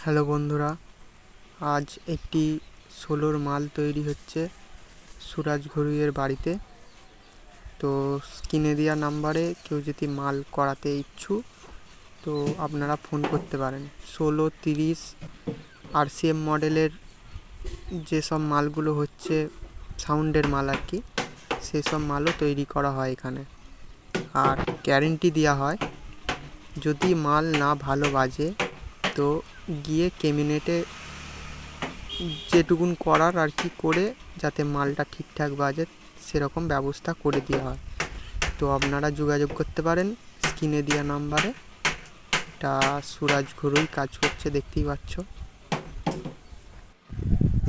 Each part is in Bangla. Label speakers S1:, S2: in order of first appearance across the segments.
S1: হ্যালো বন্ধুরা, আজ একটি সোলোর মাল তৈরি হচ্ছে সুরাজ ঘরুইয়ের বাড়িতে। তো স্ক্রিনে দেওয়া নাম্বারে কেউ যদি মাল করাতে ইচ্ছুক তো আপনারা ফোন করতে পারেন। 16-30 RCM মডেলের যেসব মালগুলো হচ্ছে সাউন্ডের মাল আর কি, সেসব মালও তৈরি করা হয় এখানে। আর গ্যারেন্টি দেওয়া হয়, যদি মাল না ভালো বাজে তো গিয়ে ক্যাবিনেটে যেটুকুন করার আর কি করে যাতে মালটা ঠিকঠাক বাজে সেরকম ব্যবস্থা করে দেওয়া হয়। তো আপনারা যোগাযোগ করতে পারেন স্ক্রিনে দেওয়া নাম্বারে। এটা সুরাজ ঘরুই কাজ করছে, দেখতেই পাচ্ছ।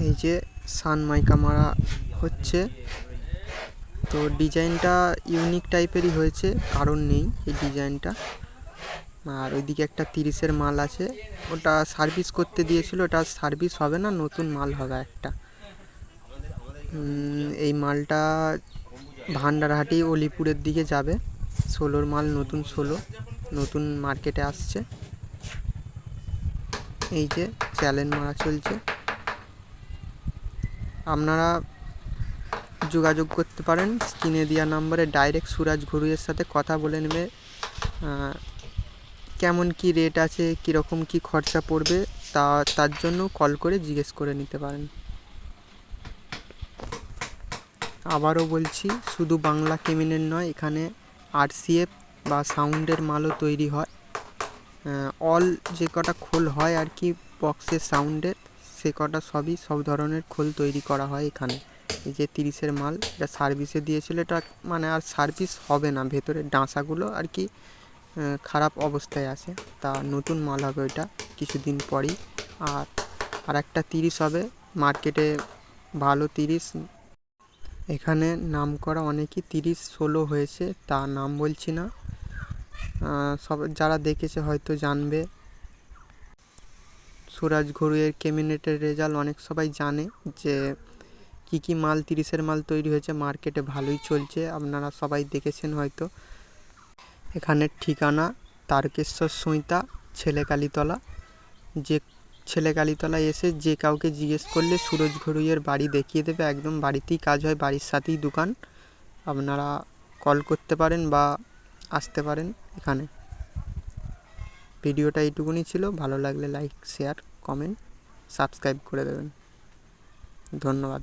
S1: এই যে সানমাইকা মারা হচ্ছে, তো ডিজাইনটা ইউনিক টাইপেরই হয়েছে, কারণ নেই এই ডিজাইনটা। আর ওইদিকে একটা 30-এর মাল আছে, ওটা সার্ভিস করতে দিয়েছিল, ওটা সার্ভিস হবে না, নতুন মাল হবে একটা। এই মালটা ভান্ডারহাটি অলিপুরের দিকে যাবে। সোলোর মাল, নতুন সোলো, নতুন মার্কেটে আসছে। এই যে চ্যালেঞ্জ মারা চলছে। আপনারা যোগাযোগ করতে পারেন স্ক্রিনে দেওয়া নাম্বারে, ডাইরেক্ট সুরাজ ঘরুইয়ের সাথে কথা বলে নেবে কেমন কি রেট আছে, কীরকম কি খরচা পড়বে, তার জন্য কল করে জিজ্ঞেস করে নিতে পারেন। আবারও বলছি, শুধু বাংলা কেবিনেট নয়, এখানে RCF বা সাউন্ডের মালও তৈরি হয়। অল যে কটা খোল হয় আর কি বক্সের সাউন্ডের, সে কটা সব ধরনের খোল তৈরি করা হয় এখানে। এই যে 30-এর মাল, এটা সার্ভিসে দিয়েছিল, এটা মানে আর সার্ভিস হবে না, ভেতরের ডাঁসাগুলো আর কি খারাপ অবস্থায় আছে, তা নতুন মাল হবে ওইটা কিছুদিন পরই। আর একটা 30 হবে মার্কেটে, ভালো 30। এখানে নাম করা অনেকই 30-16 হয়েছে, তা নাম বলছি না, সব যারা দেখেছে হয়তো জানবে। সুরাজ ঘরুইয়ের ক্যাবিনেটের রেজাল্ট অনেক সবাই জানে যে কী মাল 30-এর মাল তৈরি হয়েছে, মার্কেটে ভালোই চলছে, আপনারা সবাই দেখেছেন হয়তো। এখানের ঠিকানা তারকেশ্বর সৈতা, ছেলেকালীতলা। যে ছেলেকালীতলায় এসে যে কাউকে জিজ্ঞেস করলে সুরজ ঘরুইয়ের বাড়ি দেখিয়ে দেবে, একদম বাড়িতেই কাজ হয়, বাড়ির সাথেই দোকান। আপনারা কল করতে পারেন বা আসতে পারেন এখানে। ভিডিওটা এইটুকুনি ছিল, ভালো লাগলে লাইক, শেয়ার, কমেন্ট, সাবস্ক্রাইব করে দেবেন। ধন্যবাদ।